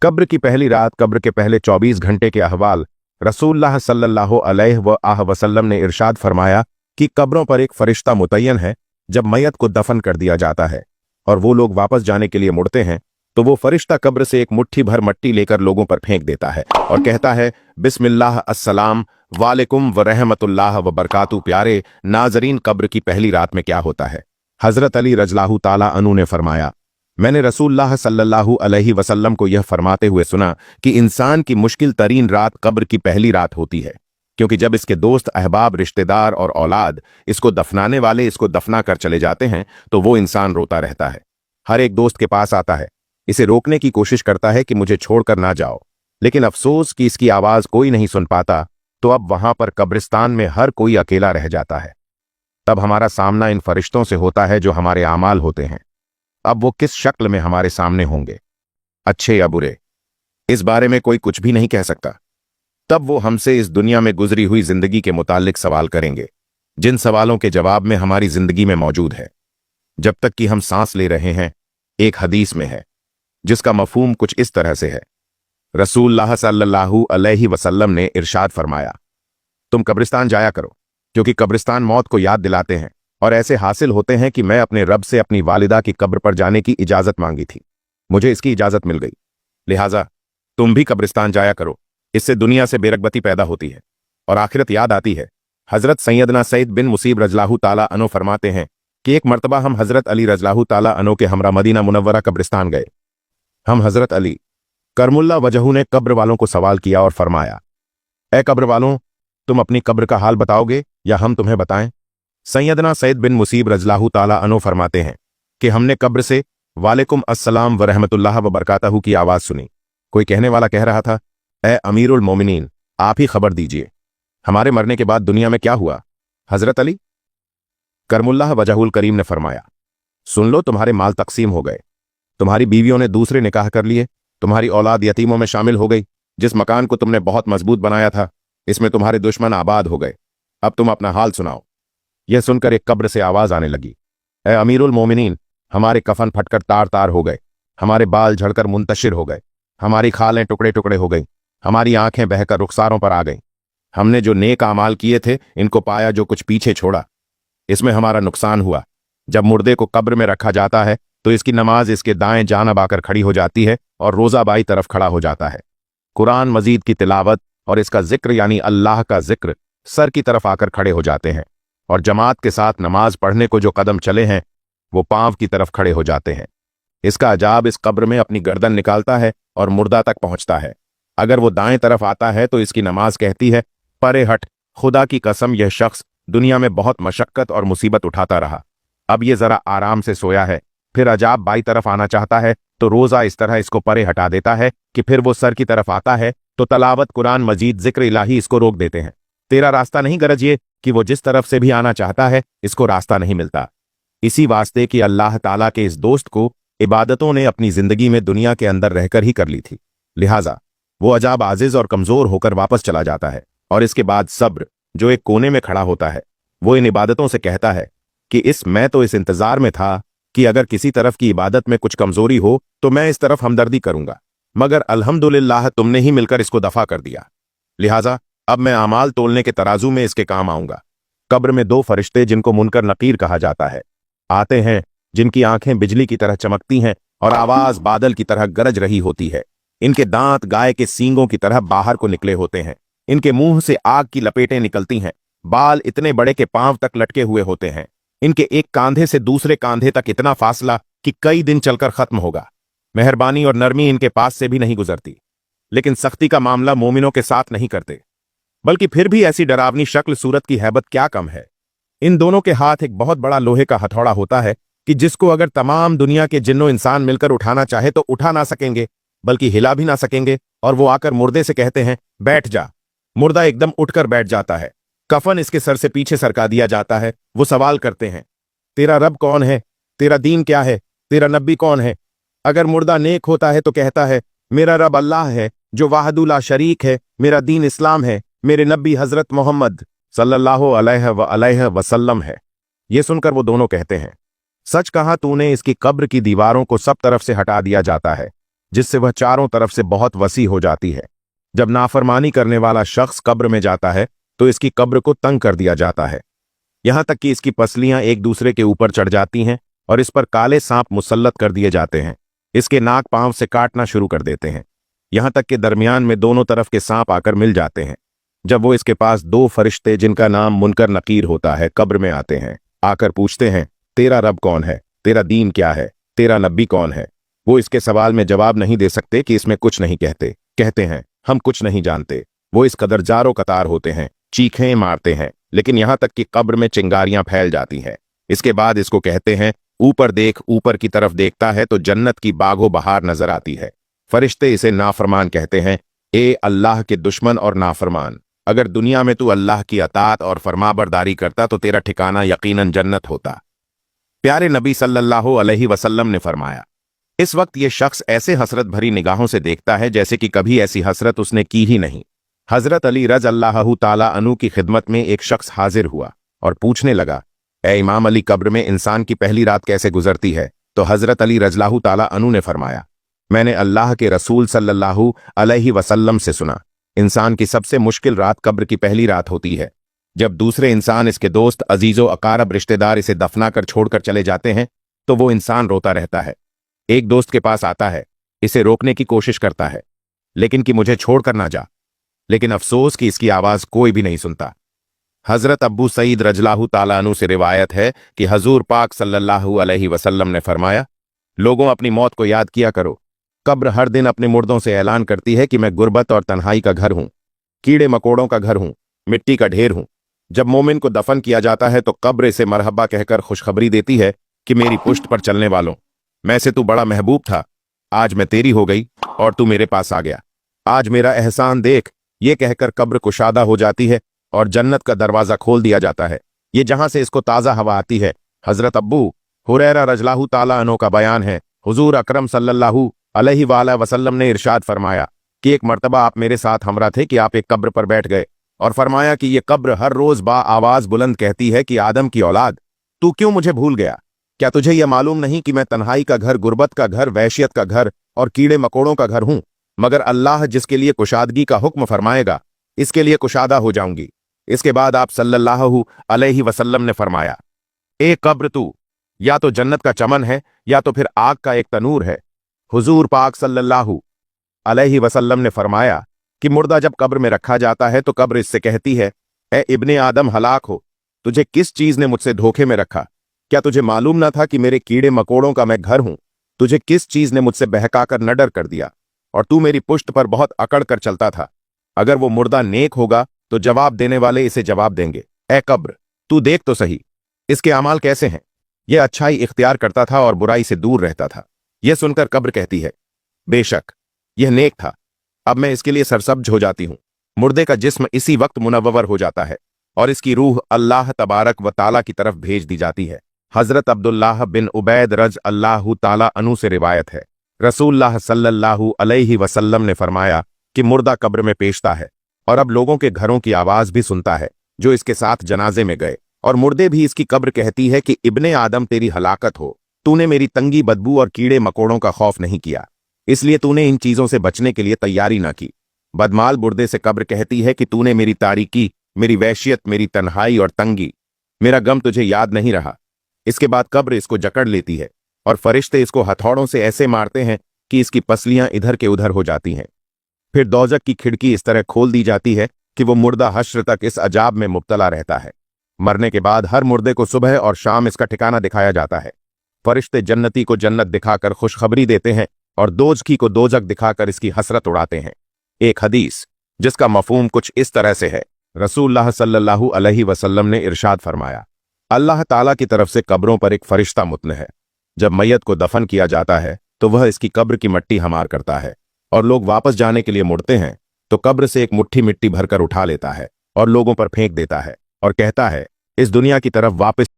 कब्र की पहली रात, कब्र के पहले 24 घंटे के अहवाल। रसूलुल्लाह सल्लल्लाहु अलैहि वसल्लम ने इरशाद फरमाया कि कब्रों पर एक फरिश्ता मुतय्यन है। जब मैयत को दफन कर दिया जाता है और वो लोग वापस जाने के लिए मुड़ते हैं तो वो फरिश्ता कब्र से एक मुट्ठी भर मट्टी लेकर लोगों पर फेंक देता है और कहता है, बिस्मिल्लाह अस्सलाम वालेकुम व रहमतुल्लाह व बरकातु। प्यारे नाजरीन, कब्र की पहली रात में क्या होता है? हजरत अली रज़ियल्लाहु ताला अन्हु ने फरमाया, मैंने रसूलुल्लाह सल्लल्लाहु अलैहि वसल्लम को यह फरमाते हुए सुना कि इंसान की मुश्किल तरीन रात कब्र की पहली रात होती है, क्योंकि जब इसके दोस्त, अहबाब, रिश्तेदार और औलाद, इसको दफनाने वाले इसको दफना कर चले जाते हैं तो वो इंसान रोता रहता है। हर एक दोस्त के पास आता है, इसे रोकने की कोशिश करता है कि मुझे छोड़कर ना जाओ, लेकिन अफसोस कि इसकी आवाज कोई नहीं सुन पाता। तो अब वहां पर कब्रिस्तान में हर कोई अकेला रह जाता है। तब हमारा सामना इन फरिश्तों से होता है जो हमारे आमाल होते हैं। अब वो किस शक्ल में हमारे सामने होंगे, अच्छे या बुरे, इस बारे में कोई कुछ भी नहीं कह सकता। तब वो हमसे इस दुनिया में गुजरी हुई जिंदगी के मुतालिक सवाल करेंगे, जिन सवालों के जवाब में हमारी जिंदगी में मौजूद है जब तक कि हम सांस ले रहे हैं। एक हदीस में है जिसका मफहूम कुछ इस तरह से है। रसूलुल्लाह सल्लल्लाहु अलैहि वसल्लम ने इरशाद फरमाया, तुम कब्रिस्तान जाया करो, क्योंकि कब्रिस्तान मौत को याद दिलाते हैं और ऐसे हासिल होते हैं कि मैं अपने रब से अपनी वालिदा की कब्र पर जाने की इजाजत मांगी थी, मुझे इसकी इजाजत मिल गई, लिहाजा तुम भी कब्रिस्तान जाया करो। इससे दुनिया से बेरगबती पैदा होती है और आखिरत याद आती है। हजरत सैयदना सईद बिन मुसीब रज़ियल्लाहु ताला अन्हु फरमाते हैं कि एक मर्तबा हम हजरत अली रज़ियल्लाहु ताला अन्हु के हमरा मदीना मुनव्वरा कब्रिस्तान गए। हम हजरत अली करमुल्ला वजहू ने कब्र वालों को सवाल किया और फरमाया, ए कब्र वालों, तुम अपनी कब्र का हाल बताओगे या हम तुम्हें बताएं? सैयदना सईद बिन मुसीब रज़ियल्लाहु ताला अन्हु फरमाते हैं कि हमने कब्र से वालेकुम अस्सलाम व रहमतुल्लाह व बरकातहू की आवाज सुनी। कोई कहने वाला कह रहा था, ए अमीरुल मोमिनीन, आप ही खबर दीजिए, हमारे मरने के बाद दुनिया में क्या हुआ? हजरत अली करमुल्लाह वजहुल करीम ने फरमाया, सुन लो, तुम्हारे माल तकसीम हो गए, तुम्हारी बीवियों ने दूसरे निकाह कर लिए, तुम्हारी औलाद यतीमों में शामिल हो गई, जिस मकान को तुमने बहुत मजबूत बनाया था इसमें तुम्हारे दुश्मन आबाद हो गए, अब तुम अपना हाल सुनाओ। यह सुनकर एक कब्र से आवाज आने लगी, ए अमीरुल मोमिनीन, हमारे कफन फटकर तार तार हो गए, हमारे बाल झड़कर मुंतशिर हो गए, हमारी खालें टुकड़े टुकड़े हो गई, हमारी आंखें बहकर रुखसारों पर आ गईं। हमने जो नेक आमाल किए थे इनको पाया जो कुछ पीछे छोड़ा, इसमें हमारा नुकसान हुआ। जब मुर्दे को कब्र में रखा जाता है तो इसकी नमाज इसके दाएं जानब आकर खड़ी हो जाती है और रोजा बाई तरफ खड़ा हो जाता है। कुरान मजीद की तिलावत और इसका जिक्र यानी अल्लाह का जिक्र सर की तरफ आकर खड़े हो जाते हैं और जमात के साथ नमाज पढ़ने को जो कदम चले हैं वो पांव की तरफ खड़े हो जाते हैं। इसका अजाब इस कब्र में अपनी गर्दन निकालता है और मुर्दा तक पहुंचता है। अगर वो दाएं तरफ आता है तो इसकी नमाज कहती है, परे हट, खुदा की कसम यह शख्स दुनिया में बहुत मशक्कत और मुसीबत उठाता रहा, अब ये जरा आराम से सोया है। फिर अजाब बाई तरफ आना चाहता है तो रोजा इस तरह इसको परे हटा देता है कि फिर वो सर की तरफ आता है तो तलावत, कुरान मजीद, जिक्र इलाही इसको रोक देते हैं। तेरा रास्ता नहीं, गरज ये कि वो जिस तरफ से भी आना चाहता है इसको रास्ता नहीं मिलता। इसी वास्ते कि अल्लाह ताला के इस दोस्त को इबादतों ने अपनी जिंदगी में दुनिया के अंदर रहकर ही कर ली थी, लिहाजा वो अजाब आजिज और कमजोर होकर वापस चला जाता है। और इसके बाद सब्र, जो एक कोने में खड़ा होता है, वो इन इबादतों से कहता है कि मैं तो इस इंतजार में था कि अगर किसी तरफ की इबादत में कुछ कमजोरी हो तो मैं इस तरफ हमदर्दी करूंगा, मगर अल्हम्दुलिल्लाह तुमने ही मिलकर इसको दफा कर दिया, लिहाजा अब मैं आमाल तोलने के तराजू में इसके काम आऊंगा। कब्र में दो फरिश्ते जिनको मुनकर नकीर कहा जाता है आते हैं, जिनकी आंखें बिजली की तरह चमकती हैं और आवाज बादल की तरह गरज रही होती है। इनके दांत गाय के सींगों की तरह बाहर को निकले होते हैं, इनके मुंह से आग की लपेटें निकलती हैं, बाल इतने बड़े के पांव तक लटके हुए होते हैं, इनके एक कांधे से दूसरे कांधे तक इतना फासला कि कई दिन चलकर खत्म होगा। मेहरबानी और नरमी इनके पास से भी नहीं गुजरती, लेकिन सख्ती का मामला मोमिनों के साथ नहीं करते, बल्कि फिर भी ऐसी डरावनी शक्ल सूरत की हैबत क्या कम है। इन दोनों के हाथ एक बहुत बड़ा लोहे का हथौड़ा होता है कि जिसको अगर तमाम दुनिया के जिन्नो इंसान मिलकर उठाना चाहे तो उठा ना सकेंगे, बल्कि हिला भी ना सकेंगे। और वो आकर मुर्दे से कहते हैं, बैठ जा। मुर्दा एकदम उठकर बैठ जाता है। कफन इसके सर से पीछे सरका दिया जाता है। वो सवाल करते हैं, तेरा रब कौन है, तेरा दीन क्या है, तेरा नबी कौन है? अगर मुर्दा नेक होता है तो कहता है, मेरा रब अल्लाह है जो वाहदुल्ला शरीक है, मेरा दीन इस्लाम है, मेरे नबी हजरत मोहम्मद सल्लल्लाहु अलैहि वसल्लम है। ये सुनकर वो दोनों कहते हैं, सच कहा तूने, इसकी कब्र की दीवारों को सब तरफ से हटा दिया जाता है, जिससे वह चारों तरफ से बहुत वसी हो जाती है। जब नाफरमानी करने वाला शख्स कब्र में जाता है तो इसकी कब्र को तंग कर दिया जाता है, यहां तक कि इसकी पसलियां एक दूसरे के ऊपर चढ़ जाती हैं और इस पर काले सांप मुसल्लत कर दिए जाते हैं। इसके नाक पांव से काटना शुरू कर देते हैं, यहां तक कि दरमियान में दोनों तरफ के सांप आकर मिल जाते हैं। जब वो इसके पास दो फरिश्ते जिनका नाम मुनकर नकीर होता है कब्र में आते हैं, आकर पूछते हैं, तेरा रब कौन है, तेरा दीन क्या है, तेरा नबी कौन है। वो इसके सवाल में जवाब नहीं दे सकते कि इसमें कुछ नहीं कहते हैं हम कुछ नहीं जानते। वो इस कदर जारो कतार होते हैं, चीखें मारते हैं, लेकिन यहां तक कि कब्र में चिंगारियां फैल जाती हैं। इसके बाद इसको कहते हैं, ऊपर देख। ऊपर की तरफ देखता है तो जन्नत की बागो बहार नजर आती है। फरिश्ते इसे नाफरमान कहते हैं, ए अल्लाह के दुश्मन और नाफरमान, अगर दुनिया में तू अल्लाह की अतात और फरमाबरदारी करता तो तेरा ठिकाना यकीनन जन्नत होता। प्यारे नबी सल्लल्लाहु अलैहि वसल्लम ने फरमाया, इस वक्त ये शख्स ऐसे हसरत भरी निगाहों से देखता है जैसे कि कभी ऐसी हसरत उसने की ही नहीं। हजरत अली रज़ अल्लाहु ताला अन्हु की खिदमत में एक शख्स हाजिर हुआ और पूछने लगा, ए इमाम अली, कब्र में इंसान की पहली रात कैसे गुजरती है? तो हजरत अली रज़ल्लाहु ताला अन्हु ने फरमाया, मैंने अल्लाह के रसूल सल्लल्लाहु अलैहि वसल्लम से सुना, इंसान की सबसे मुश्किल रात कब्र की पहली रात होती है। जब दूसरे इंसान, इसके दोस्त, अजीजो अकारब, रिश्तेदार इसे दफना कर छोड़कर चले जाते हैं तो वो इंसान रोता रहता है। एक दोस्त के पास आता है, इसे रोकने की कोशिश करता है लेकिन कि मुझे छोड़कर ना जा, लेकिन अफसोस कि इसकी आवाज कोई भी नहीं सुनता। हजरत अब्बू सईद रज़ल्लाहु ताला अन्हु से रिवायत है कि हजूर पाक सल्लल्लाहु अलैहि वसल्लम ने फरमाया, लोगों अपनी मौत को याद किया करो। कब्र हर दिन अपने मुर्दों से ऐलान करती है कि मैं गुर्बत और तन्हाई का घर हूं, कीड़े मकोड़ों का घर हूं, मिट्टी का ढेर हूं। जब मोमिन को दफन किया जाता है तो कब्र इसे मरहबा कहकर खुशखबरी देती है कि मेरी पुश्त पर चलने वालों, मैं से तू बड़ा महबूब था, आज मैं तेरी हो गई और तू मेरे पास आ गया, आज मेरा एहसान देख। ये कहकर कब्र कुशादा हो जाती है और जन्नत का दरवाजा खोल दिया जाता है, ये जहां से इसको ताज़ा हवा आती है। हजरत अब्बू हुरैरा रज़ल्लाहु ताला अन्हु का बयान है, हुजूर अकरम सल्लल्लाहु अलैहि वसल्लम ने इरशाद फरमाया कि एक मर्तबा आप मेरे साथ हमरा थे कि आप एक कब्र पर बैठ गए और फरमाया कि ये कब्र हर रोज बा आवाज बुलंद कहती है कि आदम की औलाद, तू क्यों मुझे भूल गया? क्या तुझे यह मालूम नहीं कि मैं तन्हाई का घर, गुर्बत का घर, वहशियत का घर और कीड़े मकोड़ों का घर हूं? मगर अल्लाह जिसके लिए कुशादगी का हुक्म फरमाएगा, इसके लिए कुशादा हो जाऊंगी। इसके बाद आप सल्लल्लाहु अलैहि वसल्लम ने फरमाया, ए कब्र, तू या तो जन्नत का चमन है या तो फिर आग का एक तनूर है। हुजूर पाक सल्लल्लाहु अलैहि वसल्लम ने फरमाया कि मुर्दा जब कब्र में रखा जाता है तो कब्र इससे कहती है, ए इब्ने आदम, हलाक हो, तुझे किस चीज ने मुझसे धोखे में रखा? क्या तुझे मालूम न था कि मेरे कीड़े मकोड़ों का मैं घर हूं? तुझे किस चीज ने मुझसे बहकाकर न डर कर दिया और तू मेरी पुश्त पर बहुत अकड़ कर चलता था? अगर वो मुर्दा नेक होगा तो जवाब देने वाले इसे जवाब देंगे, ए कब्र, तू देख तो सही, इसके अमाल कैसे हैं? यह अच्छाई इख्तियार करता था और बुराई से दूर रहता था। यह सुनकर कब्र कहती है, बेशक यह नेक था, अब मैं इसके लिए सरसब्ज हो जाती हूं। मुर्दे का जिस्म इसी वक्त मुनव्वर हो जाता है और इसकी रूह अल्लाह तबारक व ताला की तरफ भेज दी जाती है। हजरत अब्दुल्लाह बिन उबैद रज़ अल्लाहु ताला अन्हु से रिवायत है, रसूलुल्लाह सल्लल्लाहु अलैहि वसल्लम ने फरमाया कि मुर्दा कब्र में पेशता है और अब लोगों के घरों की आवाज भी सुनता है जो इसके साथ जनाजे में गए, और मुर्दे भी इसकी कब्र कहती है कि इब्ने आदम, तेरी हलाकत हो, तूने मेरी तंगी, बदबू और कीड़े मकोड़ों का खौफ नहीं किया, इसलिए तूने इन चीजों से बचने के लिए तैयारी ना की। बदमाल मुर्दे से कब्र कहती है कि तूने मेरी तारीकी, मेरी वहशियत, मेरी तन्हाई और तंगी, मेरा गम तुझे याद नहीं रहा। इसके बाद कब्र इसको जकड़ लेती है और फरिश्ते इसको हथौड़ों से ऐसे मारते हैं कि इसकी पसलियां इधर के उधर हो जाती हैं। फिर दोजक की खिड़की इस तरह खोल दी जाती है कि वो मुर्दा हश्र तक इस अजाब में मुब्तला रहता है। मरने के बाद हर मुर्दे को सुबह और शाम इसका ठिकाना दिखाया जाता है। फरिश्ते जन्नती को जन्नत दिखाकर खुशखबरी देते हैं और दोजखी को दोजक दिखाकर इसकी हसरत उड़ाते हैं। एक हदीस जिसका मफहूम कुछ इस तरह से है, रसूलुल्लाह सल्लल्लाहु अलैहि वसल्लम ने इरशाद फरमाया, अल्लाह ताला की तरफ से कब्रों पर एक फरिश्ता मुतन है। जब मैयत को दफन किया जाता है तो वह इसकी कब्र की मिट्टी हमार करता है और लोग वापस जाने के लिए मुड़ते हैं तो कब्र से एक मुट्ठी मिट्टी भरकर उठा लेता है और लोगों पर फेंक देता है और कहता है, इस दुनिया की तरफ वापस